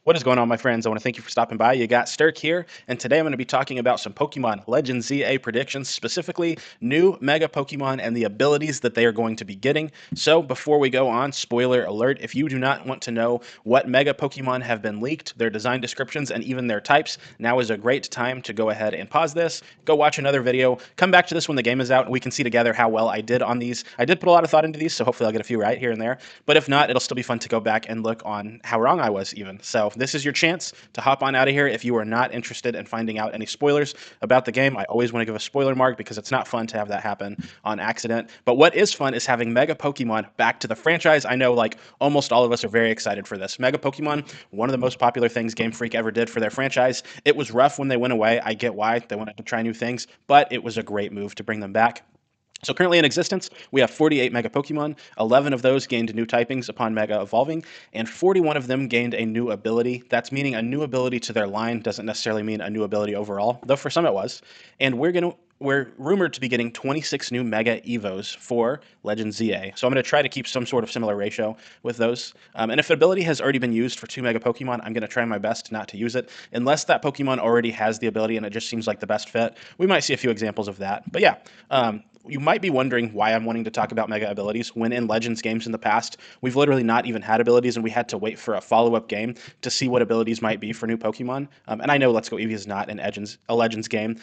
What is going on, my friends? I want to thank you for stopping by. You got Stirk here, and today I'm going to be talking about some Pokemon Legends ZA predictions, specifically new Mega Pokemon and the abilities that they are going to be getting. So, before we go on, spoiler alert, if you do not want to know what Mega Pokemon have been leaked, their design descriptions, and even their types, now is a great time to go ahead and pause this, go watch another video, come back to this when the game is out, and we can see together how well I did on these. I did put a lot of thought into these, so hopefully I'll get a few right here and there. But if not, it'll still be fun to go back and look on how wrong I was, even. So, this is your chance to hop on out of here if you are not interested in finding out any spoilers about the game. I always want to give a spoiler mark because it's not fun to have that happen on accident. But what is fun is having Mega Pokemon back to the franchise. I know, like, almost all of us are very excited for this. Mega Pokemon, one of the most popular things Game Freak ever did for their franchise. It was rough when they went away. I get why they wanted to try new things, but it was a great move to bring them back. So currently in existence, we have 48 Mega Pokemon. 11 of those gained new typings upon Mega Evolving, and 41 of them gained a new ability. That's meaning a new ability to their line doesn't necessarily mean a new ability overall, though for some it was. And we're rumored to be getting 26 new Mega Evos for Legend ZA. So I'm going to try to keep some sort of similar ratio with those. And if an ability has already been used for 2 Mega Pokemon, I'm going to try my best not to use it. Unless that Pokemon already has the ability and it just seems like the best fit, we might see a few examples of that. But yeah, you might be wondering why I'm wanting to talk about Mega abilities when in Legends games in the past, we've literally not even had abilities and we had to wait for a follow-up game to see what abilities might be for new Pokemon. And I know Let's Go Eevee is not a Legends game,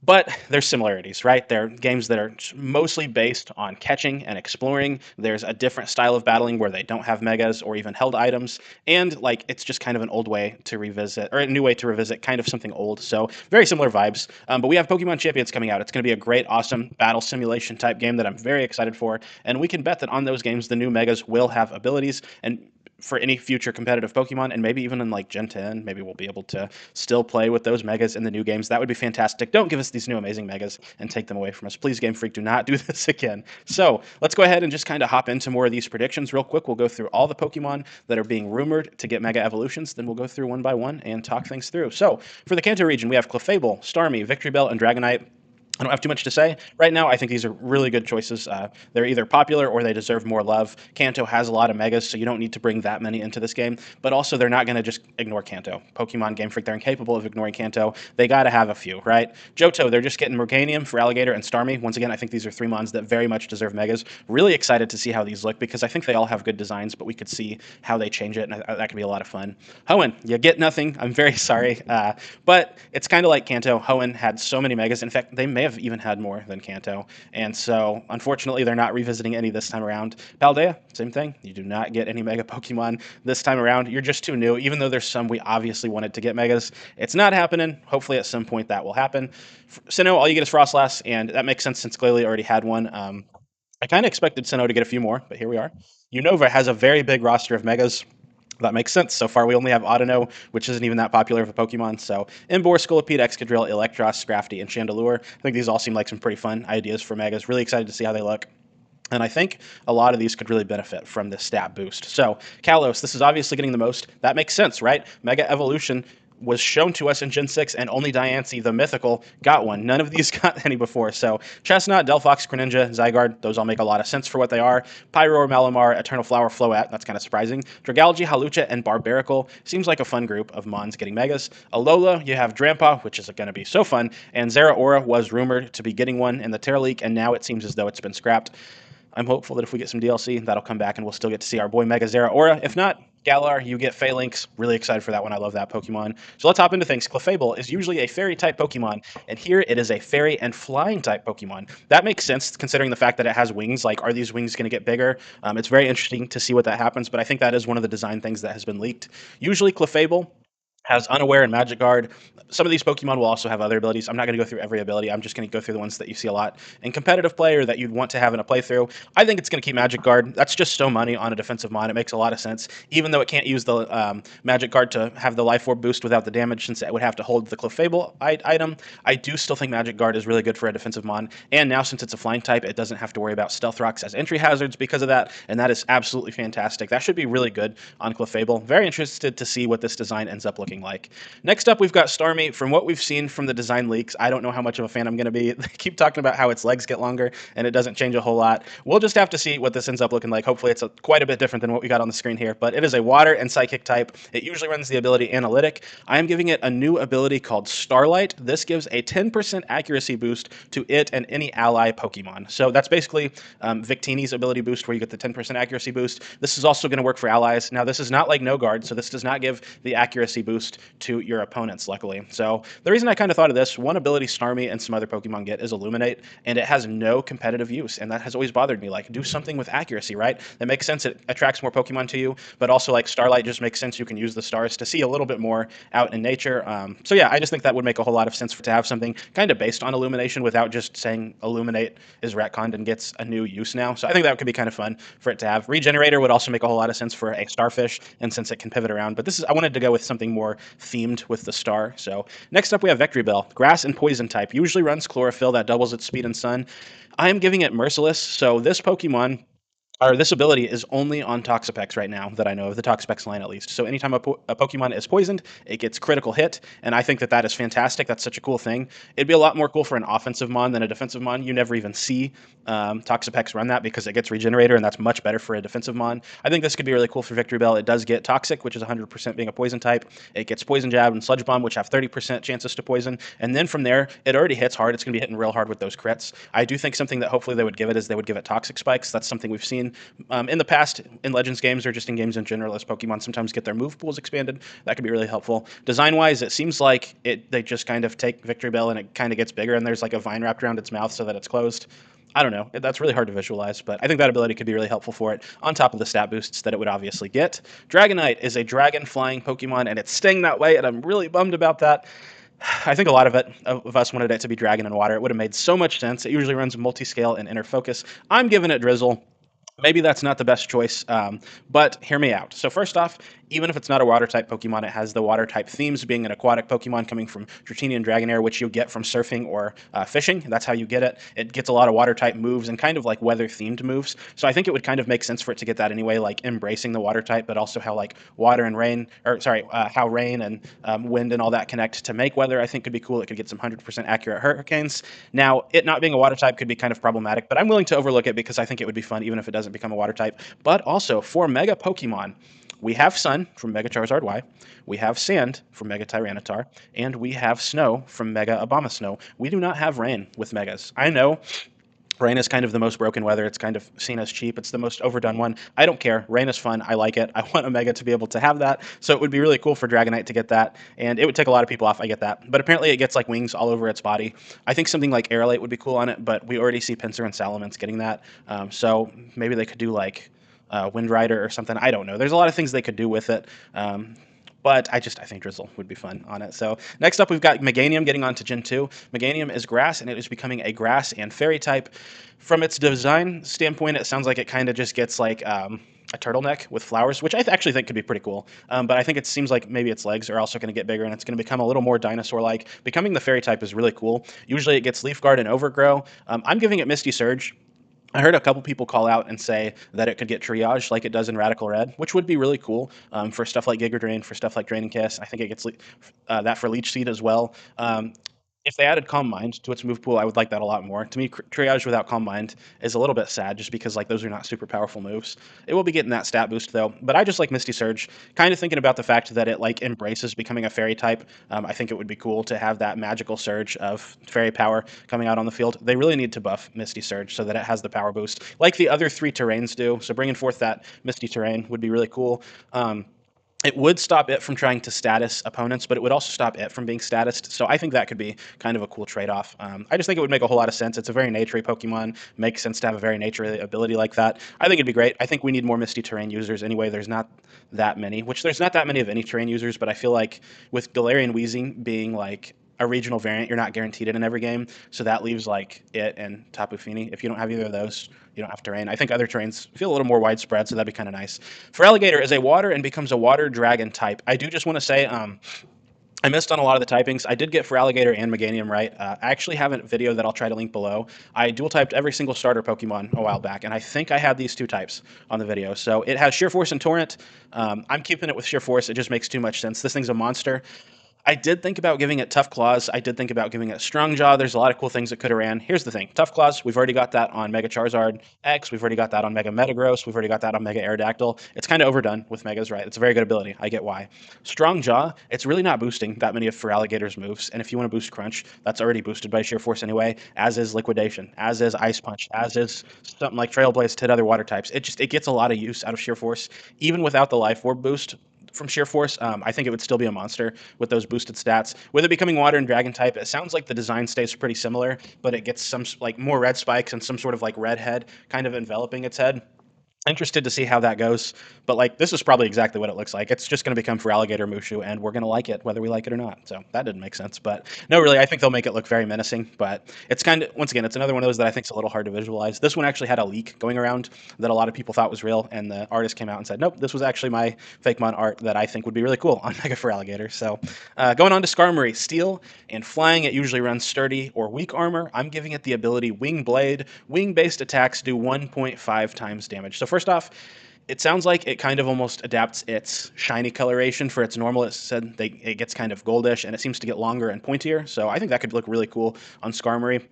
but there's similarities, right? They're games that are mostly based on catching and exploring. There's a different style of battling where they don't have megas or even held items. And like it's just kind of an old way to revisit, or a new way to revisit kind of something old. So very similar vibes. But we have Pokemon Champions coming out. It's going to be a great, awesome battle simulation type game that I'm very excited for. And we can bet that on those games, the new megas will have abilities. And for any future competitive Pokemon, and maybe even in like Gen 10, maybe we'll be able to still play with those megas in the new games. That would be fantastic. Don't give us these new amazing megas and take them away from us. Please, Game Freak, do not do this again. So let's go ahead and just kind of hop into more of these predictions real quick. We'll go through all the Pokemon that are being rumored to get mega evolutions. Then we'll go through one by one and talk things through. So for the Kanto region, we have Clefable, Starmie, Victory Bell, and Dragonite. I don't have too much to say. Right now, I think these are really good choices. They're either popular or they deserve more love. Kanto has a lot of megas, so you don't need to bring that many into this game. But also, they're not going to just ignore Kanto. Pokemon Game Freak, they're incapable of ignoring Kanto. They got to have a few, right? Johto, they're just getting Morganium for Alligator and Starmie. Once again, I think these are 3 mons that very much deserve megas. Really excited to see how these look because I think they all have good designs, but we could see how they change it, and that could be a lot of fun. Hoenn, you get nothing. I'm very sorry. But it's kind of like Kanto. Hoenn had so many megas. In fact, they may have even had more than Kanto. And so, unfortunately, they're not revisiting any this time around. Paldea, same thing. You do not get any Mega Pokemon this time around. You're just too new. Even though there's some we obviously wanted to get Megas, it's not happening. Hopefully, at some point, that will happen. Sinnoh, all you get is Frostlass, and that makes sense since Glalie already had one. I kind of expected Sinnoh to get a few more, but here we are. Unova has a very big roster of Megas. That makes sense. So far, we only have Audino, which isn't even that popular of a Pokemon. So, Emboar, Scolipede, Excadrill, Electros, Scrafty, and Chandelure. I think these all seem like some pretty fun ideas for Megas. Really excited to see how they look. And I think a lot of these could really benefit from this stat boost. So, Kalos, this is obviously getting the most. That makes sense, right? Mega Evolution was shown to us in Gen 6, and only Diancie, the mythical, got one. None of these got any before. So, Chestnut, Delphox, Greninja, Zygarde, those all make a lot of sense for what they are. Pyroar, Malamar, Eternal Flower, Float, that's kind of surprising. Dragalge, Halucha, and Barbaracle seems like a fun group of Mons getting Megas. Alola, you have Drampa, which is going to be so fun, and Zeraora was rumored to be getting one in the Terra Leak, and now it seems as though it's been scrapped. I'm hopeful that if we get some DLC, that'll come back and we'll still get to see our boy Mega Zeraora. If not, Galar, you get Phalanx. Really excited for that one. I love that Pokemon. So let's hop into things. Clefable is usually a fairy-type Pokemon, and here it is a fairy and flying-type Pokemon. That makes sense considering the fact that it has wings. Like, are these wings going to get bigger? It's very interesting to see what that happens, but I think that is one of the design things that has been leaked. Usually Clefable has Unaware and Magic Guard. Some of these Pokemon will also have other abilities. I'm not going to go through every ability. I'm just going to go through the ones that you see a lot in competitive play or that you'd want to have in a playthrough. I think it's going to keep Magic Guard. That's just so money on a defensive mon. It makes a lot of sense, even though it can't use the Magic Guard to have the Life Orb boost without the damage, since it would have to hold the Clefable item. I do still think Magic Guard is really good for a defensive mon, and now since it's a flying type, it doesn't have to worry about Stealth Rocks as entry hazards because of that, and that is absolutely fantastic. That should be really good on Clefable. Very interested to see what this design ends up looking looking like. Next up, we've got Starmie. From what we've seen from the design leaks, I don't know how much of a fan I'm going to be. They keep talking about how its legs get longer, and it doesn't change a whole lot. We'll just have to see what this ends up looking like. Hopefully, it's quite a bit different than what we got on the screen here, but it is a water and psychic type. It usually runs the ability Analytic. I am giving it a new ability called Starlight. This gives a 10% accuracy boost to it and any ally Pokemon. So that's basically Victini's ability boost, where you get the 10% accuracy boost. This is also going to work for allies. Now, this is not like No Guard, so this does not give the accuracy boost to your opponents, luckily. So the reason I kind of thought of this, one ability Starmie and some other Pokemon get is Illuminate, and it has no competitive use, and that has always bothered me. Like, do something with accuracy, right? That makes sense. It attracts more Pokemon to you, but also like Starlight just makes sense. You can use the stars to see a little bit more out in nature. So yeah, I just think that would make a whole lot of sense to have something kind of based on Illumination without just saying Illuminate is retconned and gets a new use now. So I think that could be kind of fun for it to have. Regenerator would also make a whole lot of sense for a starfish, and since it can pivot around. But this is, I wanted to go with something more themed with the star. So next up we have Victreebel, grass and poison type. Usually runs chlorophyll, that doubles its speed and sun. I am giving it Merciless. So this Pokemon, or this ability, is only on Toxapex right now that I know of, the Toxapex line at least. So anytime a Pokemon is poisoned, it gets critical hit, and I think that that is fantastic. That's such a cool thing. It'd be a lot more cool for an offensive Mon than a defensive Mon. You never even see Toxapex run that because it gets Regenerator, and that's much better for a defensive Mon. I think this could be really cool for Victreebel. It does get Toxic, which is 100% being a poison type. It gets Poison Jab and Sludge Bomb, which have 30% chances to poison, and then from there, it already hits hard. It's going to be hitting real hard with those crits. I do think something that hopefully they would give it is they would give it Toxic Spikes. That's something we've seen in the past in Legends games or just in games in general as Pokemon sometimes get their move pools expanded. That could be really helpful. Design-wise, it seems like they just kind of take Victreebel and it kind of gets bigger, and there's like a vine wrapped around its mouth so that it's closed. I don't know. That's really hard to visualize, but I think that ability could be really helpful for it, on top of the stat boosts that it would obviously get. Dragonite is a dragon flying Pokemon, and it's staying that way, and I'm really bummed about that. I think a lot of us wanted it to be Dragon and Water. It would have made so much sense. It usually runs multi-scale and inner focus. I'm giving it Drizzle. Maybe that's not the best choice, but hear me out. So first off, even if it's not a water-type Pokemon, it has the water-type themes, being an aquatic Pokemon coming from Dratini and Dragonair, which you get from surfing or fishing. That's how you get it. It gets a lot of water-type moves and kind of like weather-themed moves. So I think it would kind of make sense for it to get that anyway, like embracing the water-type, but also how like water and rain, or sorry, how rain and wind and all that connect to make weather, I think could be cool. It could get some 100% accurate hurricanes. Now, it not being a water-type could be kind of problematic, but I'm willing to overlook it because I think it would be fun even if it doesn't become a water type. But also for Mega Pokemon, we have Sun from Mega Charizard Y, we have Sand from Mega Tyranitar, and we have Snow from Mega Abomasnow. We do not have Rain with Megas. I know Rain is kind of the most broken weather. It's kind of seen as cheap. It's the most overdone one. I don't care. Rain is fun. I like it. I want Omega to be able to have that. So it would be really cool for Dragonite to get that. And it would take a lot of people off. I get that. But apparently it gets like wings all over its body. I think something like Aerolite would be cool on it, but we already see Pinsir and Salamence getting that. So maybe they could do like Wind Rider or something. I don't know. There's a lot of things they could do with it. But I think Drizzle would be fun on it. So next up, we've got Meganium getting on to Gen 2. Meganium is grass, and it is becoming a grass and fairy type. From its design standpoint, it sounds like it kind of just gets like a turtleneck with flowers, which I actually think could be pretty cool. But I think it seems like maybe its legs are also going to get bigger, and it's going to become a little more dinosaur-like. Becoming the fairy type is really cool. Usually it gets Leaf Guard and Overgrow. I'm giving it Misty Surge. I heard a couple people call out and say that it could get triage like it does in Radical Red, which would be really cool for stuff like Giga Drain, for stuff like Draining Kiss. I think it gets that for Leech Seed as well. If they added Calm Mind to its move pool, I would like that a lot more. To me, Triage without Calm Mind is a little bit sad just because like those are not super powerful moves. It will be getting that stat boost though, but I just like Misty Surge. Kind of thinking about the fact that it like embraces becoming a fairy type. I think it would be cool to have that magical surge of fairy power coming out on the field. They really need to buff Misty Surge so that it has the power boost like the other three terrains do. So bringing forth that Misty Terrain would be really cool. It would stop it from trying to status opponents, but it would also stop it from being statused. So I think that could be kind of a cool trade-off. I just think it would make a whole lot of sense. It's a very naturey Pokemon. Makes sense to have a very naturey ability like that. I think it'd be great. I think we need more Misty Terrain users anyway. There's not that many, which there's not that many of any terrain users, but I feel like with Galarian Weezing being like a regional variant, you're not guaranteed it in every game. So that leaves like it and Tapu Fini. If you don't have either of those, you don't have terrain. I think other terrains feel a little more widespread, so that'd be kind of nice. Feraligatr is a water and becomes a water dragon type. I do just want to say, I missed on a lot of the typings. I did get for Alligator and Meganium right. I actually have a video that I'll try to link below. I dual typed every single starter Pokemon a while back, and I think I had these two types on the video. So it has Sheer Force and Torrent. I'm keeping it with Sheer Force. It just makes too much sense. This thing's a monster. I did think about giving it Tough Claws. I did think about giving it Strong Jaw. There's a lot of cool things it could have ran. Here's the thing: Tough Claws. We've already got that on Mega Charizard X. We've already got that on Mega Metagross. We've already got that on Mega Aerodactyl. It's kind of overdone with Megas, right? It's a very good ability. I get why. Strong Jaw. It's really not boosting that many of Feraligator's moves. And if you want to boost Crunch, that's already boosted by Sheer Force anyway. As is Liquidation. As is Ice Punch. As is something like Trailblaze to hit other water types. It gets a lot of use out of Sheer Force, even without the Life Orb boost from Sheer Force. I think it would still be a monster with those boosted stats. With it becoming Water and Dragon type, it sounds like the design stays pretty similar, but it gets some like more red spikes and some sort of like red head kind of enveloping its head. Interested to see how that goes, but like this is probably exactly what it looks like. It's just going to become for Alligator Mushu, and we're going to like it whether we like it or not. So that didn't make sense, but no, really, I think they'll make it look very menacing. But it's kind of, once again, it's another one of those that I think is a little hard to visualize. This one actually had a leak going around that a lot of people thought was real, and the artist came out and said, nope, this was actually my fake mon art that I think would be really cool on Mega for Alligator. So going on to Skarmory, Steel and Flying, it usually runs Sturdy or Weak Armor. I'm giving it the ability Wing Blade. Wing-based attacks do 1.5 times damage. So first off, it sounds like it kind of almost adapts its shiny coloration for its normal. It said it gets kind of goldish, and it seems to get longer and pointier. So I think that could look really cool on Skarmory.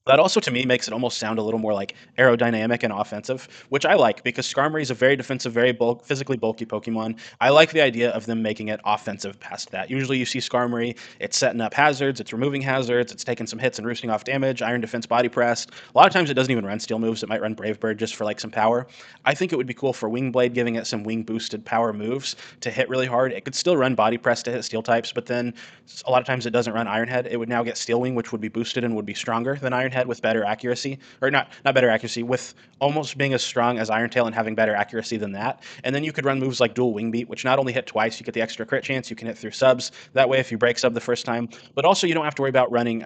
That also to me makes it almost sound a little more like aerodynamic and offensive, which I like because Skarmory is a very defensive, very physically bulky Pokemon. I like the idea of them making it offensive past that. Usually you see Skarmory, it's setting up hazards, it's removing hazards, it's taking some hits and roosting off damage, Iron Defense Body Pressed. A lot of times it doesn't even run Steel moves, it might run Brave Bird just for like some power. I think it would be cool for Wing Blade giving it some wing boosted power moves to hit really hard. It could still run Body Press to hit Steel types, but then a lot of times it doesn't run Iron Head. It would now get Steel Wing, which would be boosted and would be stronger than Iron Head with better accuracy, or not better accuracy, with almost being as strong as Iron Tail and having better accuracy than that. And then you could run moves like Dual Wing Beat, which not only hit twice, you get the extra crit chance, you can hit through subs. That way, if you break sub the first time, but also you don't have to worry about running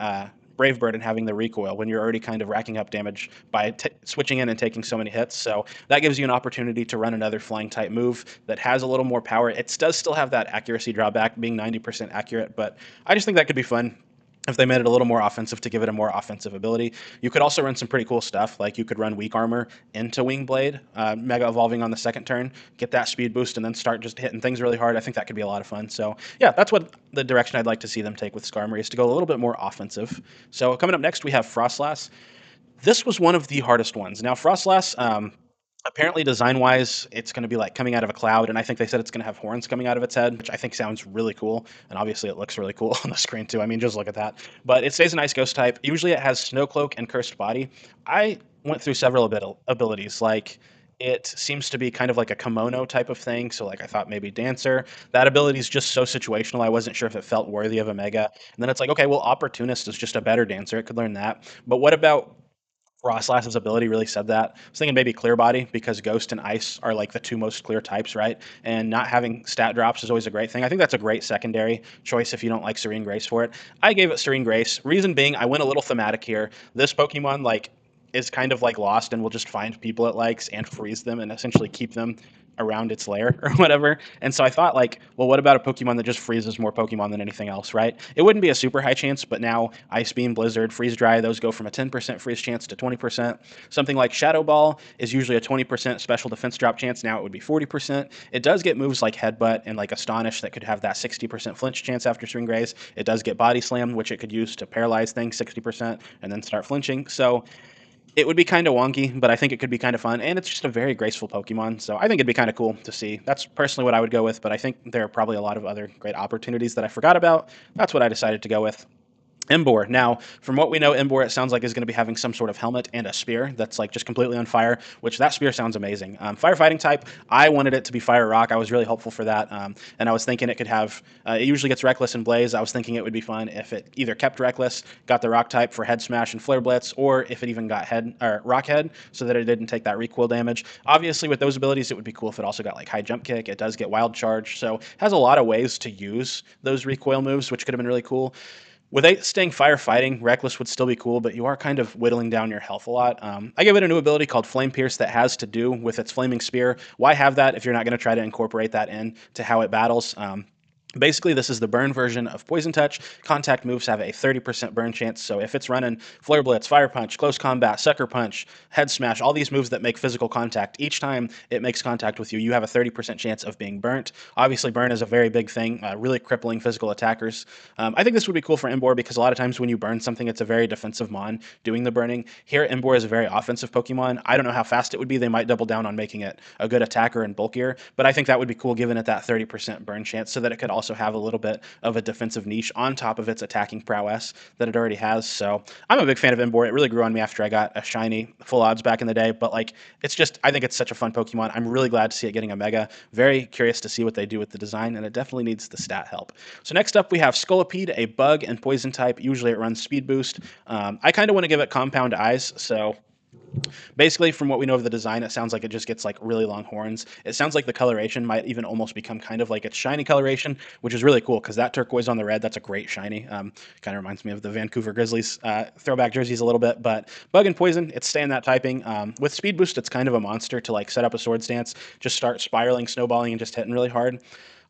Brave Bird and having the recoil when you're already kind of racking up damage by switching in and taking so many hits. So that gives you an opportunity to run another flying type move that has a little more power. It does still have that accuracy drawback, being 90% accurate, but I just think that could be fun if they made it a little more offensive to give it a more offensive ability. You could also run some pretty cool stuff, like you could run Weak Armor into Wing Blade, Mega Evolving on the second turn, get that speed boost, and then start just hitting things really hard. I think that could be a lot of fun. So yeah, that's what the direction I'd like to see them take with Skarmory, is to go a little bit more offensive. So coming up next, we have Frostlass. This was one of the hardest ones. Now, Frostlass, apparently design wise, it's going to be like coming out of a cloud, and I think they said it's going to have horns coming out of its head, which I think sounds really cool. And obviously, it looks really cool on the screen too. I mean, just look at that. But it stays an ice ghost type. Usually, it has Snow Cloak and Cursed Body. I went through several abilities, like it seems to be kind of like a kimono type of thing. So, like, I thought maybe Dancer. That ability is just so situational. I wasn't sure if it felt worthy of a mega. And then it's like, okay, well, Opportunist is just a better Dancer. It could learn that. But what about Frostlass's ability really said that? I was thinking maybe Clear Body, because Ghost and Ice are like the two most clear types, right? And not having stat drops is always a great thing. I think that's a great secondary choice if you don't like Serene Grace for it. I gave it Serene Grace. Reason being, I went a little thematic here. This Pokemon, like, is kind of like lost and will just find people it likes and freeze them and essentially keep them around its lair or whatever. And so I thought, like, well, what about a Pokemon that just freezes more Pokemon than anything else, right? It wouldn't be a super high chance, but now Ice Beam, Blizzard, Freeze Dry, those go from a 10% freeze chance to 20%. Something like Shadow Ball is usually a 20% special defense drop chance. Now it would be 40%. It does get moves like Headbutt and like Astonish that could have that 60% flinch chance after String Graze. It does get Body Slam, which it could use to paralyze things 60% and then start flinching. So it would be kind of wonky, but I think it could be kind of fun, and it's just a very graceful Pokemon, so I think it'd be kind of cool to see. That's personally what I would go with, but I think there are probably a lot of other great opportunities that I forgot about. That's what I decided to go with. Embor. Now, from what we know, Embor, it sounds like is going to be having some sort of helmet and a spear that's like just completely on fire, which that spear sounds amazing. Firefighting type, I wanted it to be Fire Rock. I was really hopeful for that, and I was thinking it could have. It usually gets Reckless and Blaze. I was thinking it would be fun if it either kept Reckless, got the Rock type for Head Smash and Flare Blitz, or if it even got Head or Rock Head, so that it didn't take that recoil damage. Obviously, with those abilities, it would be cool if it also got like High Jump Kick. It does get Wild Charge, so it has a lot of ways to use those recoil moves, which could have been really cool. With it staying firefighting, Reckless would still be cool, but you are kind of whittling down your health a lot. I give it a new ability called Flame Pierce that has to do with its Flaming Spear. Why have that if you're not going to try to incorporate that in to how it battles? Basically, this is the burn version of Poison Touch. Contact moves have a 30% burn chance, so if it's running Flare Blitz, Fire Punch, Close Combat, Sucker Punch, Head Smash, all these moves that make physical contact, each time it makes contact with you, you have a 30% chance of being burnt. Obviously, burn is a very big thing, really crippling physical attackers. I think this would be cool for Embor because a lot of times when you burn something, it's a very defensive mon doing the burning. Here, Embor is a very offensive Pokemon. I don't know how fast it would be. They might double down on making it a good attacker and bulkier, but I think that would be cool given it that 30% burn chance so that it could also have a little bit of a defensive niche on top of its attacking prowess that it already has. So I'm a big fan of Embor. It really grew on me after I got a shiny full odds back in the day, but like it's just I think it's such a fun Pokemon. I'm really glad to see it getting a Mega. Very curious to see what they do with the design, and it definitely needs the stat help. So next up we have Scolipede, a bug and poison type. Usually it runs Speed Boost. I kind of want to give it Compound Eyes, so basically, from what we know of the design, it sounds like it just gets like really long horns. It sounds like the coloration might even almost become kind of like its shiny coloration, which is really cool because that turquoise on the red, that's a great shiny. Kind of reminds me of the Vancouver Grizzlies throwback jerseys a little bit. But Bug and Poison, it's staying that typing. With Speed Boost, it's kind of a monster to like set up a sword stance, just start spiraling, snowballing, and just hitting really hard.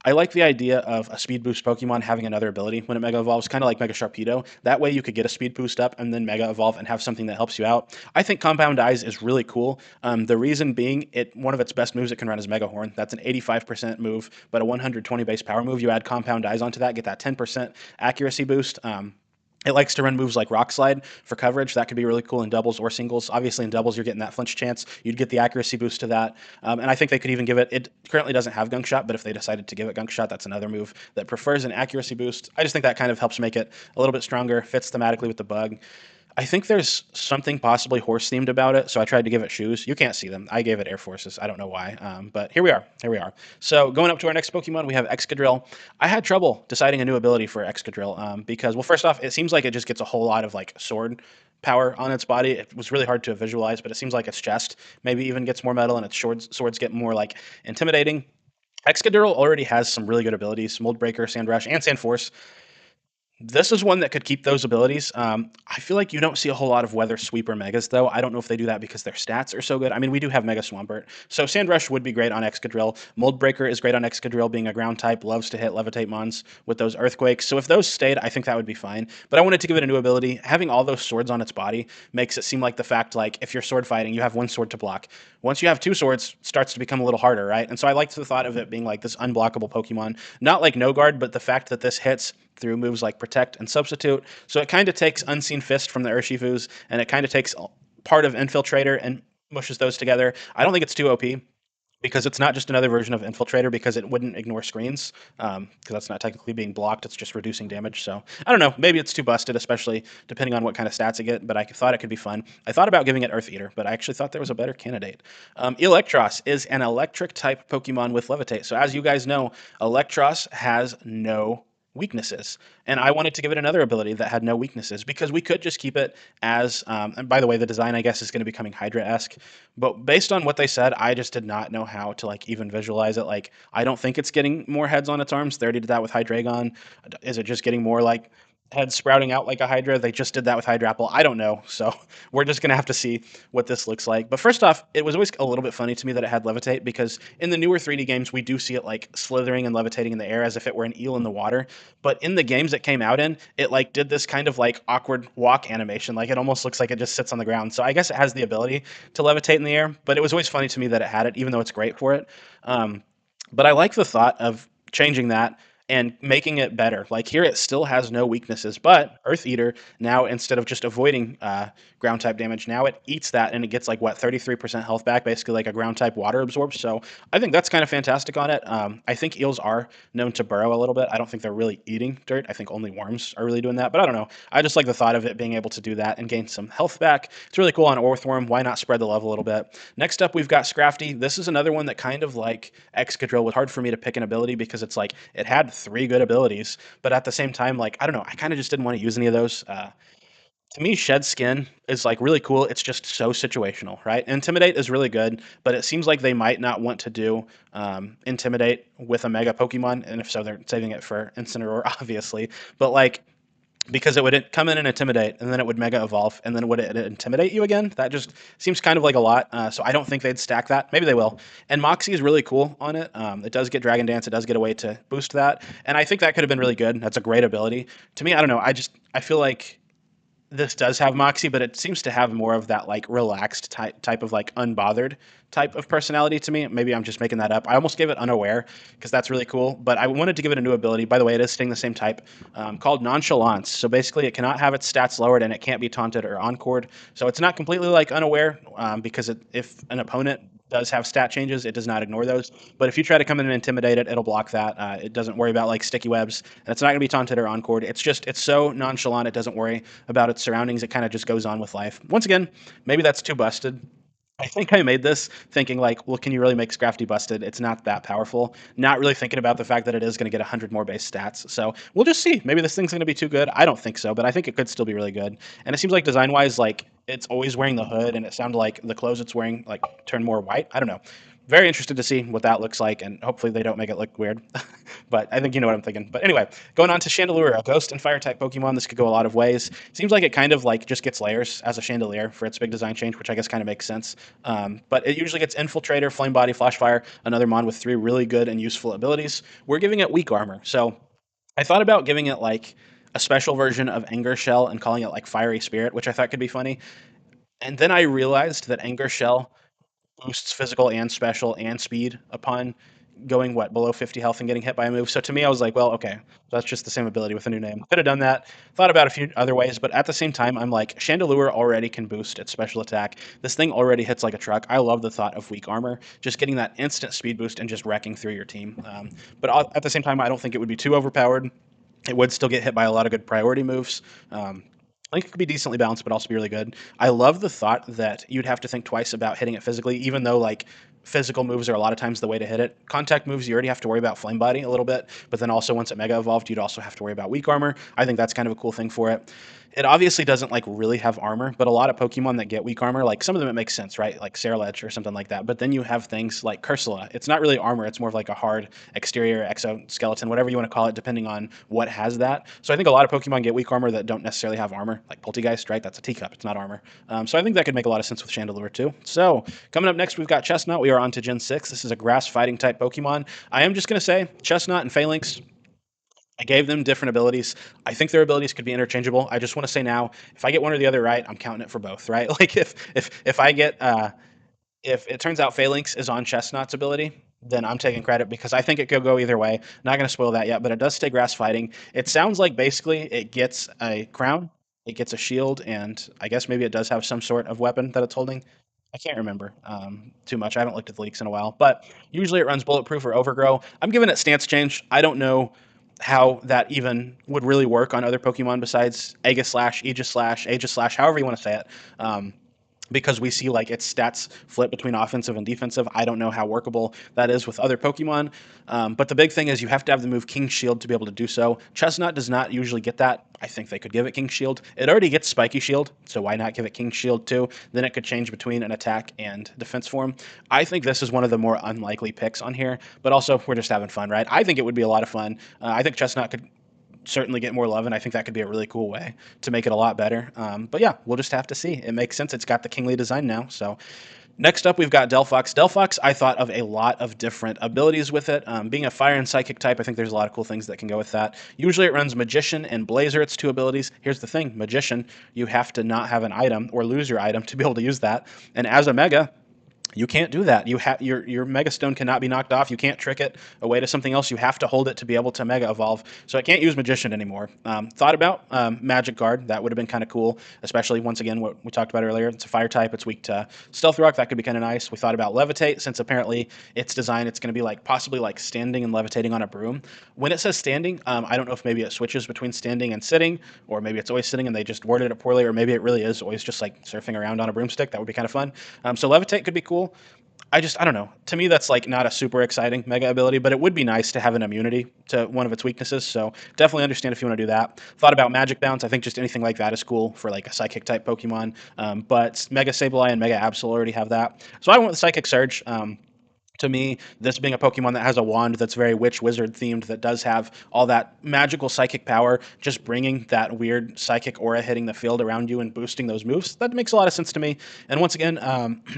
I like the idea of a speed boost Pokemon having another ability when it Mega Evolves, kind of like Mega Sharpedo. That way you could get a speed boost up and then Mega Evolve and have something that helps you out. I think Compound Eyes is really cool. The reason being, one of its best moves it can run is Mega Horn. That's an 85% move, but a 120 base power move. You add Compound Eyes onto that, get that 10% accuracy boost. It likes to run moves like Rock Slide for coverage. That could be really cool in doubles or singles. Obviously, in doubles, you're getting that flinch chance. You'd get the accuracy boost to that. And I think they could even give it, it currently doesn't have Gunk Shot, but if they decided to give it Gunk Shot, that's another move that prefers an accuracy boost. I just think that kind of helps make it a little bit stronger, fits thematically with the bug. I think there's something possibly horse themed about it, so I tried to give it shoes. You can't see them. I gave it Air Forces. I don't know why, but here we are. Here we are. So going up to our next Pokemon, we have Excadrill. I had trouble deciding a new ability for Excadrill because, well, first off, it seems like it just gets a whole lot of like sword power on its body. It was really hard to visualize, but it seems like its chest maybe even gets more metal and its swords get more like intimidating. Excadrill already has some really good abilities: Mold Breaker, Sand Rush, and Sand Force. This is one that could keep those abilities. I feel like you don't see a whole lot of Weather Sweeper Megas, though. I don't know if they do that because their stats are so good. I mean, we do have Mega Swampert. So Sand Rush would be great on Excadrill. Mold Breaker is great on Excadrill, being a ground type, loves to hit Levitate Mons with those Earthquakes. So if those stayed, I think that would be fine. But I wanted to give it a new ability. Having all those swords on its body makes it seem like the fact, like, if you're sword fighting, you have one sword to block. Once you have two swords, it starts to become a little harder, right? And so I liked the thought of it being like this unblockable Pokemon. Not like No Guard, but the fact that this hits through moves like Protect and Substitute. So it kind of takes Unseen Fist from the Urshifus, and it kind of takes part of Infiltrator and mushes those together. I don't think it's too OP because it's not just another version of Infiltrator because it wouldn't ignore screens because that's not technically being blocked. It's just reducing damage. So I don't know. Maybe it's too busted, especially depending on what kind of stats it get. But I thought it could be fun. I thought about giving it Earth Eater, but I actually thought there was a better candidate. Electros is an electric type Pokemon with Levitate. So as you guys know, Electros has no weaknesses. And I wanted to give it another ability that had no weaknesses because we could just keep it as, and by the way, the design, I guess, is going to be coming Hydra-esque. But based on what they said, I just did not know how to like even visualize it. Like, I don't think it's getting more heads on its arms. They already did that with Hydreigon. Is it just getting more like heads sprouting out like a Hydra? They just did that with Hydrapple. I don't know. So we're just going to have to see what this looks like. But first off, it was always a little bit funny to me that it had Levitate because in the newer 3D games, we do see it like slithering and levitating in the air as if it were an eel in the water. But in the games it came out in, it like did this kind of like awkward walk animation. Like it almost looks like it just sits on the ground. So I guess it has the ability to levitate in the air, but it was always funny to me that it had it, even though it's great for it. Um, but I like the thought of changing that and making it better. Like here, it still has no weaknesses, but Earth Eater now, instead of just avoiding ground type damage, now it eats that and it gets like what 33% health back, basically like a ground type water absorb. So I think that's kind of fantastic on it. I think eels are known to burrow a little bit. I don't think they're really eating dirt. I think only worms are really doing that. But I don't know. I just like the thought of it being able to do that and gain some health back. It's really cool on Orthworm. Why not spread the love a little bit? Next up, we've got Scrafty. This is another one that kind of like Excadrill was hard for me to pick an ability because it's like it had three good abilities, but at the same time, like I don't know, I kind of just didn't want to use any of those. To me, Shed Skin is like really cool. It's just so situational, right? Intimidate is really good, but it seems like they might not want to do Intimidate with a Mega Pokemon, and if so, they're saving it for Incineroar, obviously. But like because it would come in and intimidate, and then it would mega evolve, and then would it intimidate you again? That just seems kind of like a lot. So I don't think they'd stack that. Maybe they will. And Moxie is really cool on it. It does get Dragon Dance. It does get a way to boost that, and I think that could have been really good. That's a great ability. To me, I don't know. I feel like this does have Moxie, but it seems to have more of that like relaxed type of like unbothered type of personality to me. Maybe I'm just making that up. I almost gave it Unaware because that's really cool, but I wanted to give it a new ability. By the way, it is staying the same type, called Nonchalance. So basically, it cannot have its stats lowered and it can't be taunted or encored. So it's not completely like Unaware, because if an opponent does have stat changes, it does not ignore those. But if you try to come in and intimidate it, it'll block that. It doesn't worry about like sticky webs, and it's not going to be taunted or encored. It's so nonchalant. It doesn't worry about its surroundings. It kind of just goes on with life. Once again, maybe that's too busted. I think I made this thinking like, well, can you really make Scrafty busted? It's not that powerful. Not really thinking about the fact that it is going to get 100 more base stats. So we'll just see. Maybe this thing's going to be too good. I don't think so, but I think it could still be really good. And it seems like design-wise, like it's always wearing the hood, and it sounded like the clothes it's wearing like turn more white. I don't know. Very interested to see what that looks like, and hopefully they don't make it look weird. But I think you know what I'm thinking. But anyway, going on to Chandelure, a ghost and fire type Pokemon. This could go a lot of ways. Seems like it kind of like just gets layers as a Chandelier for its big design change, which I guess kind of makes sense. But it usually gets Infiltrator, Flame Body, Flash Fire, another mon with 3 really good and useful abilities. We're giving it weak armor. So I thought about giving it like a special version of Anger Shell and calling it like Fiery Spirit, which I thought could be funny. And then I realized that Anger Shell boosts physical and special and speed upon going what below 50 health and getting hit by a move. So to me, I was like, well, okay, so that's just the same ability with a new name. Could have done that. Thought about a few other ways, but at the same time, I'm like, Chandelure already can boost its special attack. This thing already hits like a truck. I love the thought of weak armor, just getting that instant speed boost and just wrecking through your team. But at the same time, I don't think it would be too overpowered. It would still get hit by a lot of good priority moves. I think it could be decently balanced, but also be really good. I love the thought that you'd have to think twice about hitting it physically, even though like physical moves are a lot of times the way to hit it. Contact moves, you already have to worry about Flame Body a little bit, but then also once it Mega Evolved, you'd also have to worry about weak armor. I think that's kind of a cool thing for it. It obviously doesn't like really have armor, but a lot of Pokemon that get weak armor, like some of them it makes sense, right? Like Sarilege or something like that. But then you have things like Cursula. It's not really armor, it's more of like a hard exterior exoskeleton, whatever you want to call it, depending on what has that. So I think a lot of Pokemon get weak armor that don't necessarily have armor, like Poltegeist, right? That's a teacup, it's not armor. So I think that could make a lot of sense with Chandelure too. So coming up next, we've got Chestnut. We are on to Gen 6. This is a grass fighting type Pokemon. I am just going to say Chestnut and Phalanx, I gave them different abilities. I think their abilities could be interchangeable. I just want to say now, if I get one or the other right, I'm counting it for both, right? Like if I get if it turns out Phalanx is on Chestnut's ability, then I'm taking credit because I think it could go either way. Not going to spoil that yet, but it does stay grass fighting. It sounds like basically it gets a crown, it gets a shield, and I guess maybe it does have some sort of weapon that it's holding. I can't remember too much. I haven't looked at the leaks in a while, but usually it runs bulletproof or overgrow. I'm giving it stance change. I don't know how that even would really work on other Pokemon besides Aegislash, Aegislash, Aegislash, however you want to say it. Because we see like its stats flip between offensive and defensive. I don't know how workable that is with other Pokemon. But the big thing is you have to have the move King Shield to be able to do so. Chestnut does not usually get that. I think they could give it King Shield. It already gets Spiky Shield, so why not give it King Shield too? Then it could change between an attack and defense form. I think this is one of the more unlikely picks on here, but also we're just having fun, right? I think it would be a lot of fun. I think Chestnut could certainly get more love, and I think that could be a really cool way to make it a lot better. But yeah, we'll just have to see. It makes sense. It's got the kingly design now. So next up, we've got Delphox. Delphox, I thought of a lot of different abilities with it. Being a fire and psychic type, I think there's a lot of cool things that can go with that. Usually it runs Magician and Blazer, its 2 abilities. Here's the thing, Magician, you have to not have an item or lose your item to be able to use that. And as a Mega, you can't do that. You have your Mega Stone cannot be knocked off. You can't trick it away to something else. You have to hold it to be able to Mega Evolve. So I can't use Magician anymore. Thought about Magic Guard. That would have been kind of cool, especially once again what we talked about earlier. It's a fire type. It's weak to Stealth Rock. That could be kind of nice. We thought about Levitate since apparently its design it's going to be like possibly like standing and levitating on a broom. When it says standing, I don't know if maybe it switches between standing and sitting, or maybe it's always sitting and they just worded it poorly, or maybe it really is always just like surfing around on a broomstick. That would be kind of fun. So Levitate could be cool. I don't know. To me, that's like not a super exciting mega ability, but it would be nice to have an immunity to one of its weaknesses. So definitely understand if you want to do that. Thought about Magic Bounce. I think just anything like that is cool for like a Psychic type Pokemon. But Mega Sableye and Mega Absol already have that. So I went with Psychic Surge. To me, this being a Pokemon that has a wand that's very witch wizard themed, that does have all that magical psychic power, just bringing that weird psychic aura hitting the field around you and boosting those moves, that makes a lot of sense to me. And once again,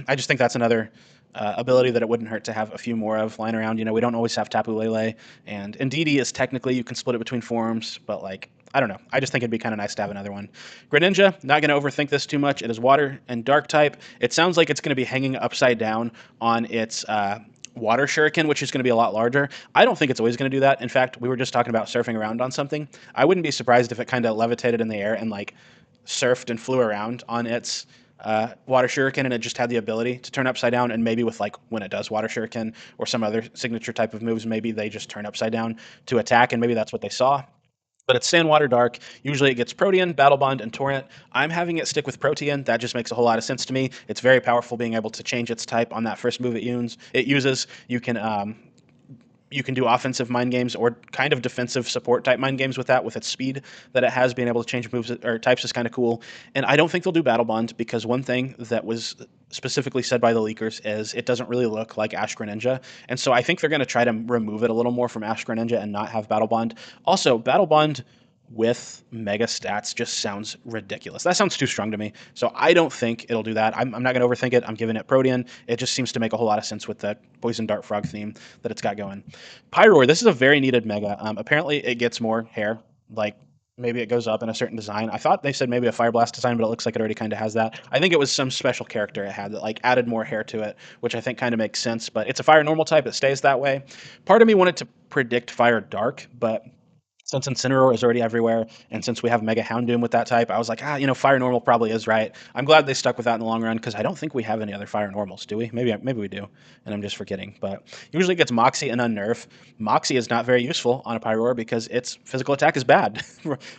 I just think that's another ability that it wouldn't hurt to have a few more of lying around. You know, we don't always have Tapu Lele, and Indeedee is technically, you can split it between forms, but like, I don't know. I just think it'd be kind of nice to have another one. Greninja, not going to overthink this too much. It is water and dark type. It sounds like it's going to be hanging upside down on its water shuriken, which is going to be a lot larger. I don't think it's always going to do that. In fact, we were just talking about surfing around on something. I wouldn't be surprised if it kind of levitated in the air and like surfed and flew around on its water shuriken, and it just had the ability to turn upside down. And maybe with like when it does water shuriken or some other signature type of moves, maybe they just turn upside down to attack, and maybe that's what they saw. But it's Sand, Water, Dark. Usually it gets Protean, Battle Bond, and Torrent. I'm having it stick with Protean. That just makes a whole lot of sense to me. It's very powerful being able to change its type on that first move it uses. You can do offensive mind games or kind of defensive support type mind games with that, with its speed that it has. Being able to change moves or types is kind of cool. And I don't think they'll do Battle Bond, because one thing that was specifically said by the leakers is it doesn't really look like Ash Greninja. And so I think they're going to try to remove it a little more from Ash Greninja and not have Battle Bond. Also, Battle Bond with mega stats just sounds ridiculous. That sounds too strong to me. So I don't think it'll do that. I'm not going to overthink it. I'm giving it Protean. It just seems to make a whole lot of sense with that Poison Dart Frog theme that it's got going. Pyroar, this is a very needed mega. Apparently, it gets more hair. Like, maybe it goes up in a certain design. I thought they said maybe a Fire Blast design, but it looks like it already kind of has that. I think it was some special character it had that like added more hair to it, which I think kind of makes sense. But it's a Fire Normal type. It stays that way. Part of me wanted to predict Fire Dark, but since Incineroar is already everywhere, and since we have Mega Houndoom with that type, I was like, Fire Normal probably is right. I'm glad they stuck with that in the long run, because I don't think we have any other Fire Normals, do we? Maybe we do, and I'm just forgetting. But usually it gets Moxie and Unnerve. Moxie is not very useful on a Pyroar because its physical attack is bad.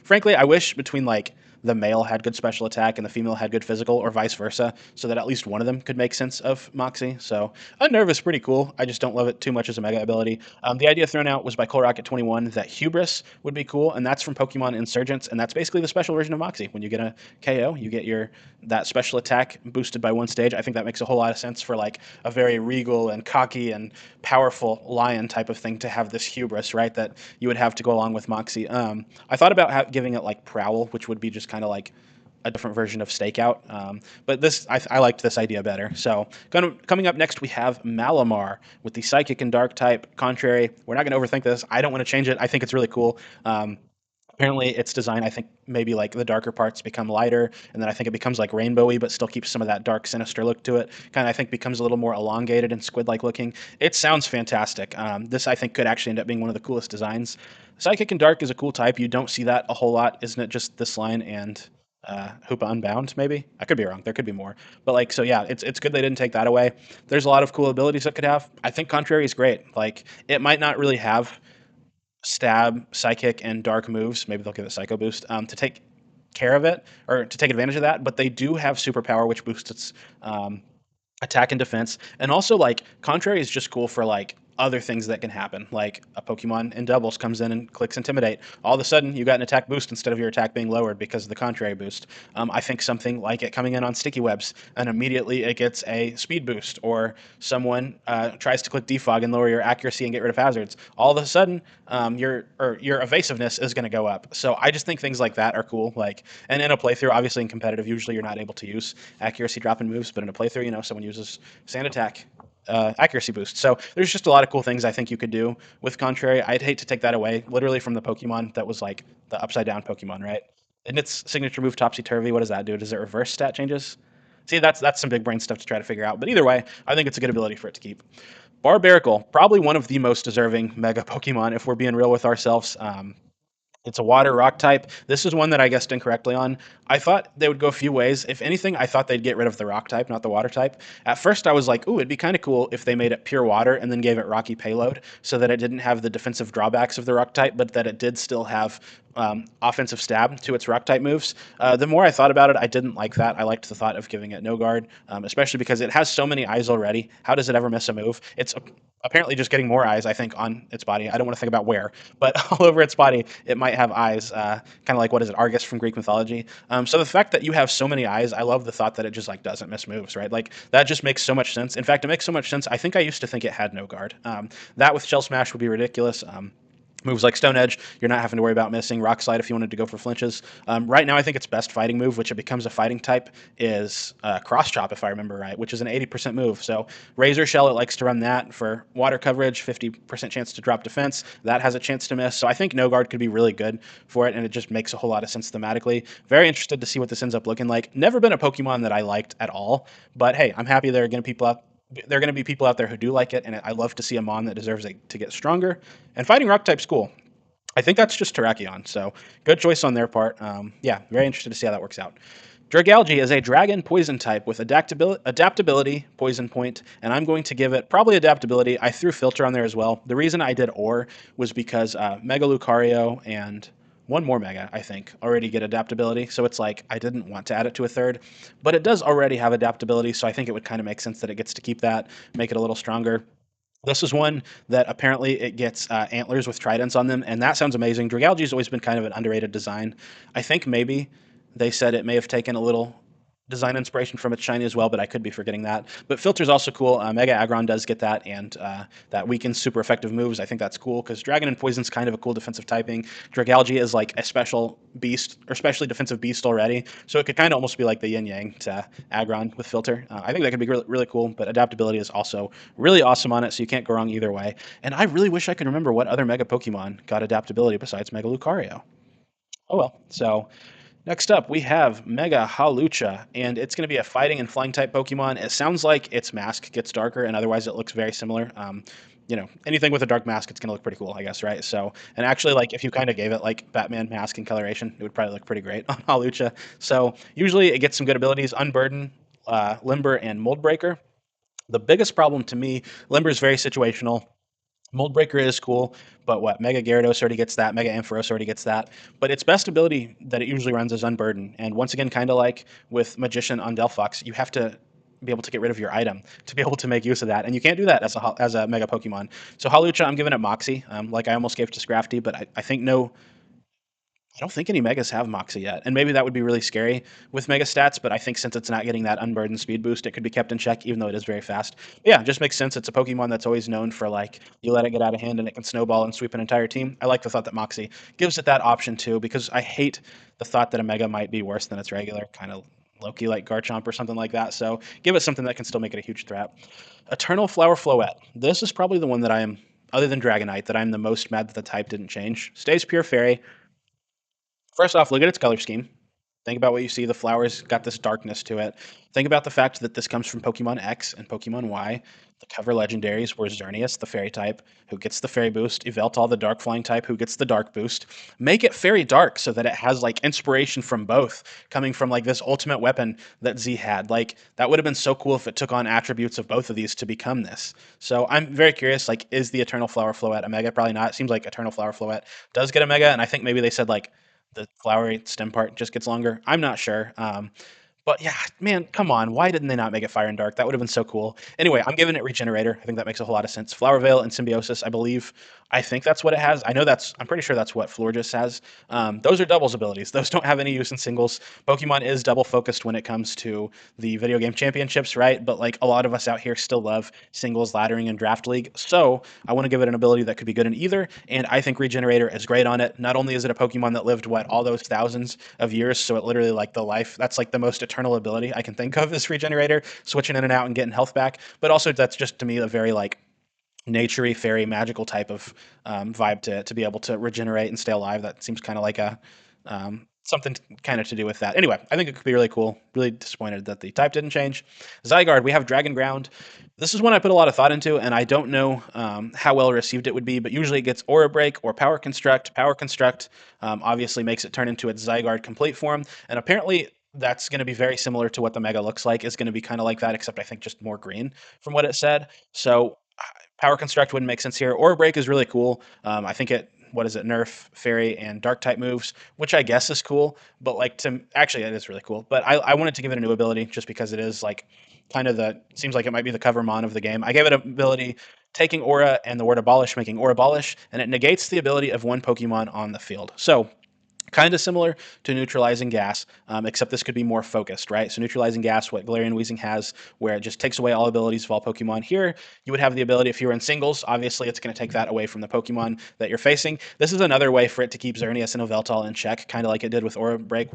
Frankly, I wish between like the male had good special attack and the female had good physical, or vice versa, so that at least one of them could make sense of Moxie. So Unnerve is pretty cool. I just don't love it too much as a mega ability. The idea thrown out was by Rocket21 that Hubris would be cool, and that's from Pokemon Insurgents, and that's basically the special version of Moxie. When you get a KO, you get that special attack boosted by one stage. I think that makes a whole lot of sense for like a very regal and cocky and powerful lion type of thing to have this Hubris, right? That you would have to go along with Moxie. I thought about giving it like Prowl, which would be just kind of like a different version of Stakeout. But I liked this idea better. So coming up next, we have Malamar with the Psychic and Dark type. Contrary, we're not going to overthink this. I don't want to change it. I think it's really cool. Apparently, its design, I think maybe like the darker parts become lighter, and then I think it becomes like rainbowy, but still keeps some of that dark, sinister look to it. Kind of, I think, becomes a little more elongated and squid-like looking. It sounds fantastic. This, I think, could actually end up being one of the coolest designs. Psychic and Dark is a cool type. You don't see that a whole lot, isn't it? Just this line and Hoopa Unbound, maybe? I could be wrong. There could be more. But, like, so yeah, it's good they didn't take that away. There's a lot of cool abilities it could have. I think Contrary is great. Like, it might not really have stab, psychic, and dark moves. Maybe they'll give it Psycho Boost to take care of it, or to take advantage of that. But they do have Superpower, which boosts its attack and defense. And also, like, Contrary is just cool for like other things that can happen. Like a Pokemon in doubles comes in and clicks Intimidate. All of a sudden, you got an attack boost instead of your attack being lowered because of the Contrary boost. I think something like it coming in on Sticky Webs and immediately it gets a speed boost, or someone tries to click Defog and lower your accuracy and get rid of hazards. All of a sudden, your evasiveness is going to go up. So I just think things like that are cool. Like, and in a playthrough, obviously in competitive, usually you're not able to use accuracy dropping moves, but in a playthrough, someone uses Sand Attack, accuracy boost. So there's just a lot of cool things I think you could do with Contrary. I'd hate to take that away, literally from the Pokemon that was like the upside down Pokemon, right? And its signature move Topsy Turvy, what does that do? Does it reverse stat changes? See, that's some big brain stuff to try to figure out. But either way, I think it's a good ability for it to keep. Barbaracle, probably one of the most deserving Mega Pokemon if we're being real with ourselves. It's a water rock type. This is one that I guessed incorrectly on. I thought they would go a few ways. If anything, I thought they'd get rid of the rock type, not the water type. At first, I was like, ooh, it'd be kind of cool if they made it pure water and then gave it rocky payload so that it didn't have the defensive drawbacks of the rock type, but that it did still have offensive stab to its rock type moves. The more I thought about it, I didn't like that. I liked the thought of giving it no guard, especially because it has so many eyes already. How does it ever miss a move? It's apparently just getting more eyes, I think, on its body. I don't want to think about where, but all over its body, it might have eyes, kind of like what is it, Argus from Greek mythology. So the fact that you have so many eyes, I love the thought that it just like doesn't miss moves, right? Like that just makes so much sense. In fact, it makes so much sense. I think I used to think it had no guard. That with Shell Smash would be ridiculous. Moves like Stone Edge, you're not having to worry about missing. Rock Slide, if you wanted to go for flinches. Right now, I think its best fighting move, which it becomes a fighting type, is Cross Chop, if I remember right, which is an 80% move. So Razor Shell, it likes to run that for water coverage, 50% chance to drop defense. That has a chance to miss. So I think No Guard could be really good for it, and it just makes a whole lot of sense thematically. Very interested to see what this ends up looking like. Never been a Pokemon that I liked at all, but hey, I'm happy there are going to be people out there who do like it, and I love to see a Mon that deserves it to get stronger. And fighting rock type's cool. I think that's just Terrakion, so good choice on their part. Yeah, very interested to see how that works out. Dragalge is a dragon poison type with adaptability, poison point, and I'm going to give it probably adaptability. I threw filter on there as well. The reason I did or was because Mega Lucario and one more Mega, I think, already get adaptability. So it's like I didn't want to add it to a third, but it does already have adaptability, so I think it would kind of make sense that it gets to keep that, make it a little stronger. This is one that apparently it gets antlers with tridents on them, and that sounds amazing. Dragalge's always been kind of an underrated design. I think maybe they said it may have taken a little design inspiration from its shiny as well, but I could be forgetting that. But filter's also cool. Mega Aggron does get that, and that weakens super effective moves. I think that's cool because Dragon and Poison's kind of a cool defensive typing. Dragalge is like a special beast or specially defensive beast already, so it could kind of almost be like the yin yang to Aggron with filter. I think that could be really, really cool. But adaptability is also really awesome on it, so you can't go wrong either way. And I really wish I could remember what other Mega Pokemon got adaptability besides Mega Lucario. Oh well. So next up, we have Mega Halucha, and it's going to be a fighting and flying type Pokemon. It sounds like its mask gets darker, and otherwise it looks very similar. Anything with a dark mask, it's going to look pretty cool, I guess, right? So, and actually, like, if you kind of gave it like Batman mask and coloration, it would probably look pretty great on Halucha. So, usually it gets some good abilities: Unburden, Limber, and Mold Breaker. The biggest problem to me, Limber is very situational. Mold Breaker is cool, but what? Mega Gyarados already gets that. Mega Ampharos already gets that. But its best ability that it usually runs is Unburden. And once again, kind of like with Magician on Delphox, you have to be able to get rid of your item to be able to make use of that. And you can't do that as a Mega Pokemon. So Hawlucha, I'm giving it Moxie, like I almost gave to Scrafty, but I think no, I don't think any Megas have Moxie yet, and maybe that would be really scary with Mega stats. But I think since it's not getting that unburdened speed boost, it could be kept in check, even though it is very fast. But yeah, it just makes sense. It's a Pokemon that's always known for like you let it get out of hand and it can snowball and sweep an entire team. I like the thought that Moxie gives it that option too, because I hate the thought that a Mega might be worse than its regular, kind of Loki like Garchomp or something like that. So give it something that can still make it a huge threat. Eternal Flower Floette. This is probably the one that I am, other than Dragonite, that I'm the most mad that the type didn't change. Stays pure fairy. First off, look at its color scheme. Think about what you see. The flowers got this darkness to it. Think about the fact that this comes from Pokemon X and Pokemon Y. The cover legendaries were Xerneas, the fairy type, who gets the fairy boost, Yveltal, the dark flying type, who gets the dark boost. Make it fairy dark so that it has like inspiration from both, coming from like this ultimate weapon that Z had. Like that would have been so cool if it took on attributes of both of these to become this. So I'm very curious, like, is the Eternal Flower Floette a mega? Probably not. It seems like Eternal Flower Floette does get a mega, and I think maybe they said like the flowery stem part just gets longer. I'm not sure. But yeah, man, come on. Why didn't they not make it Fire and Dark? That would have been so cool. Anyway, I'm giving it Regenerator. I think that makes a whole lot of sense. Flower Veil and Symbiosis, I believe. I think that's what it has. I'm pretty sure that's what Florges has. Those are doubles abilities. Those don't have any use in singles. Pokemon is double focused when it comes to the video game championships, right? But like a lot of us out here still love singles, laddering, and draft league. So I want to give it an ability that could be good in either. And I think Regenerator is great on it. Not only is it a Pokemon that lived, what, all those thousands of years, so it literally like the life, that's like the most eternal ability I can think of is Regenerator, switching in and out and getting health back. But also that's just to me a very like naturey, fairy, magical type of vibe to be able to regenerate and stay alive. That seems kind of like a something kind of to do with that. Anyway, I think it could be really cool. Really disappointed that the type didn't change. Zygarde, we have Dragon Ground. This is one I put a lot of thought into, and I don't know how well received it would be, but usually it gets Aura Break or Power Construct. Power Construct obviously makes it turn into its Zygarde complete form, and apparently that's going to be very similar to what the Mega looks like. Is going to be kind of like that, except I think just more green from what it said. So Power Construct wouldn't make sense here. Aura Break is really cool. I think it what is it, Nerf, Fairy, and Dark type moves, which I guess is cool. But like to actually, it is really cool. But I wanted to give it a new ability just because it is like kind of the seems like it might be the cover mon of the game. I gave it an ability taking aura and the word abolish, making aura abolish, and it negates the ability of one Pokemon on the field. So kind of similar to neutralizing gas, except this could be more focused, right? So neutralizing gas, what Galarian Weezing has, where it just takes away all abilities of all Pokemon. Here, you would have the ability, if you were in singles, obviously it's going to take that away from the Pokemon that you're facing. This is another way for it to keep Xerneas and Yveltal in check, kind of like it did with Aura Break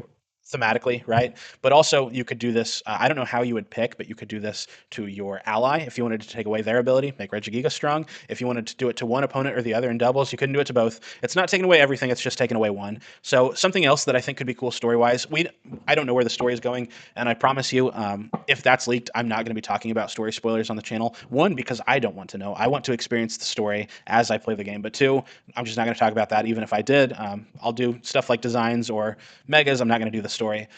thematically, right? But also you could do this, I don't know how you would pick, but you could do this to your ally if you wanted to take away their ability, make Regigiga strong. If you wanted to do it to one opponent or the other in doubles, you couldn't do it to both. It's not taking away everything, it's just taking away one. So something else that I think could be cool story-wise, I don't know where the story is going, and I promise you, if that's leaked, I'm not going to be talking about story spoilers on the channel. One, because I don't want to know. I want to experience the story as I play the game. But two, I'm just not going to talk about that. Even if I did, I'll do stuff like designs or megas. I'm not going to do the story.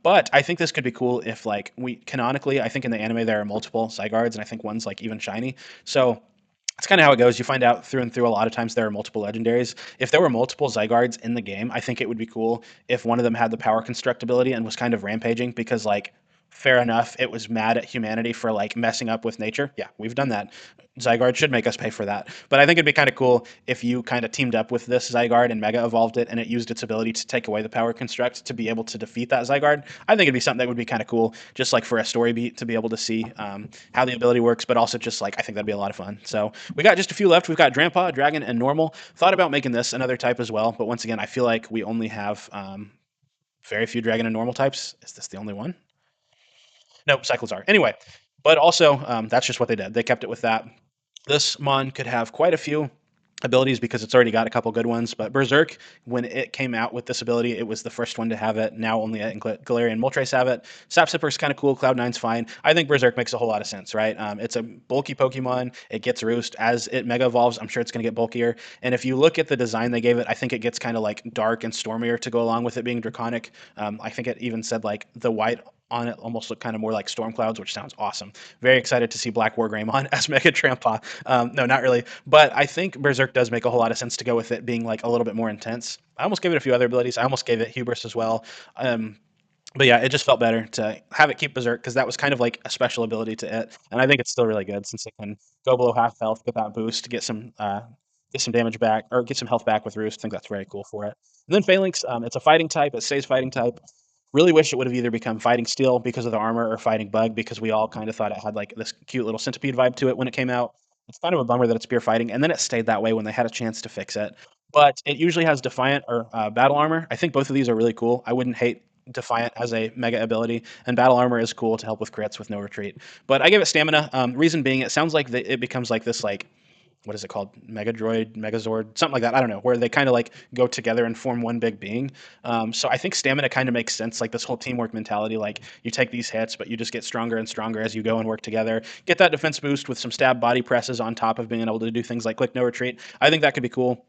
But I think this could be cool if, like, we canonically, I think in the anime there are multiple Zygardes, and I think one's like even shiny. So that's kind of how it goes. You find out through and through a lot of times there are multiple legendaries. If there were multiple Zygardes in the game, I think it would be cool if one of them had the power construct ability and was kind of rampaging because, like, fair enough, it was mad at humanity for like messing up with nature. Yeah, we've done that. Zygarde should make us pay for that. But I think it'd be kind of cool if you kind of teamed up with this Zygarde and Mega evolved it and it used its ability to take away the power construct to be able to defeat that Zygarde. I think it'd be something that would be kind of cool, just like for a story beat to be able to see how the ability works, but also just like I think that'd be a lot of fun. So we got just a few left. We've got Grandpa, Dragon, and Normal. Thought about making this another type as well, but once again, I feel like we only have very few Dragon and Normal types. Is this the only one? No, cycles are. Anyway, but also that's just what they did. They kept it with that. This Mon could have quite a few abilities because it's already got a couple good ones. But Berserk, when it came out with this ability, it was the first one to have it. Now only Galarian and Moltres have it. Sap Sipper's kind of cool. Cloud9's fine. I think Berserk makes a whole lot of sense, right? It's a bulky Pokemon. It gets Roost. As it Mega Evolves, I'm sure it's going to get bulkier. And if you look at the design they gave it, I think it gets kind of like dark and stormier to go along with it being draconic. I think it even said like the white on it almost look kind of more like storm clouds, which sounds awesome. Very excited to see Black Wargreymon as Mega Trampa. No, not really. But I think Berserk does make a whole lot of sense to go with it being like a little bit more intense. I almost gave it a few other abilities. I almost gave it Hubris as well. But yeah, it just felt better to have it keep Berserk because that was kind of like a special ability to it, and I think it's still really good since it can go below half health, get that boost, get some damage back or get some health back with Roost. I think that's very cool for it. And then Phalanx, it's a fighting type. It stays fighting type. Really wish it would have either become Fighting Steel because of the armor or Fighting Bug because we all kind of thought it had like this cute little centipede vibe to it when it came out. It's kind of a bummer that it's pure fighting, and then it stayed that way when they had a chance to fix it. But it usually has Defiant or Battle Armor. I think both of these are really cool. I wouldn't hate Defiant as a mega ability, and Battle Armor is cool to help with crits with no retreat. But I give it Stamina. Reason being, it sounds like it becomes like this like what is it called? Megadroid, Megazord, something like that. I don't know, where they kind of like go together and form one big being. So I think stamina kind of makes sense, like this whole teamwork mentality. Like you take these hits, but you just get stronger and stronger as you go and work together. Get that defense boost with some stab body presses on top of being able to do things like click no retreat. I think that could be cool.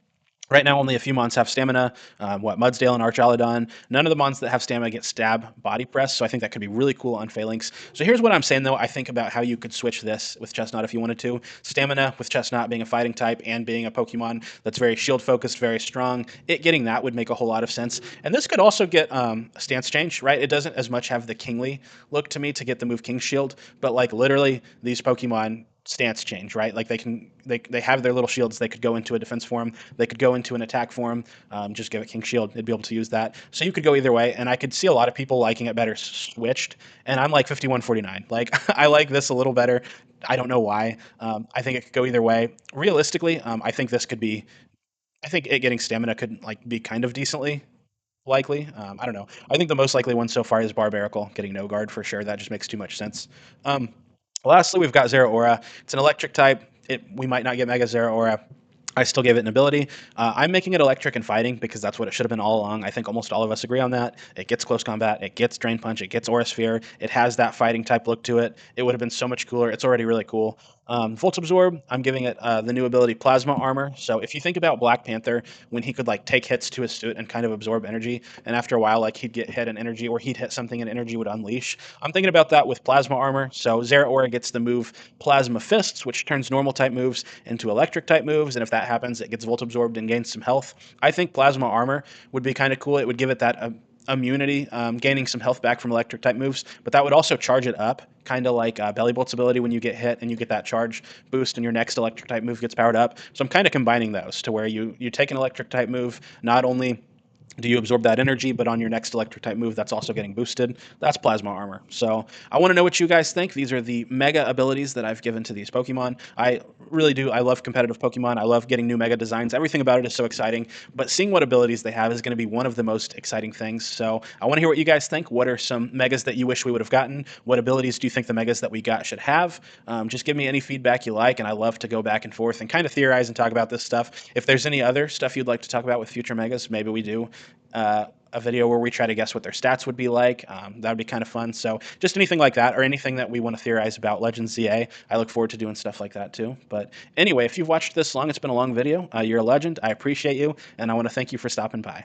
Right now, only a few mons have stamina. Mudsdale and Archaludon. None of the mons that have stamina get stab body press, so I think that could be really cool on Phalanx. So here's what I'm saying, though. I think about how you could switch this with Chestnut if you wanted to. Stamina with Chestnut being a fighting type and being a Pokemon that's very shield focused, very strong. It getting that would make a whole lot of sense. And this could also get a stance change, right? It doesn't as much have the kingly look to me to get the move King Shield, but like literally these Pokemon stance change, right? Like they have their little shields. They could go into a defense form. They could go into an attack form. Just give it King Shield. It'd be able to use that. So you could go either way. And I could see a lot of people liking it better switched. And I'm like 5149. Like I like this a little better. I don't know why. I think it could go either way. Realistically, I think this could be. I think it getting stamina could like be kind of decently likely. I don't know. I think the most likely one so far is Barbaracle getting no guard for sure. That just makes too much sense. Um, Lastly, we've got Zeraora. It's an electric type. We might not get Mega Zeraora. I still gave it an ability. I'm making it electric and fighting because that's what it should have been all along. I think almost all of us agree on that. It gets close combat. It gets Drain Punch. It gets Aura Sphere. It has that fighting type look to it. It would have been so much cooler. It's already really cool. Volt Absorb, I'm giving it the new ability Plasma Armor. So if you think about Black Panther, when he could like take hits to his suit and kind of absorb energy, and after a while, like he'd get hit and energy, or he'd hit something and energy would unleash. I'm thinking about that with Plasma Armor. So Zeraora gets the move Plasma Fists, which turns normal type moves into electric type moves, and if that happens, it gets Volt Absorbed and gains some health. I think Plasma Armor would be kind of cool. It would give it that immunity, gaining some health back from electric type moves, but that would also charge it up, kind of like Belly Bolt's ability when you get hit and you get that charge boost and your next electric type move gets powered up. So I'm kind of combining those to where you take an electric type move, not only do you absorb that energy, but on your next electric type move, that's also getting boosted. That's Plasma Armor. So I want to know what you guys think. These are the mega abilities that I've given to these Pokemon. I really do. I love competitive Pokemon. I love getting new mega designs. Everything about it is so exciting. But seeing what abilities they have is going to be one of the most exciting things. So I want to hear what you guys think. What are some megas that you wish we would have gotten? What abilities do you think the megas that we got should have? Just give me any feedback you like, and I love to go back and forth and kind of theorize and talk about this stuff. If there's any other stuff you'd like to talk about with future megas, maybe we do a video where we try to guess what their stats would be like. That would be kind of fun. So just anything like that, or anything that we want to theorize about Legends ZA, I look forward to doing stuff like that too. But anyway, if you've watched this long, it's been a long video. You're a legend. I appreciate you, and I want to thank you for stopping by.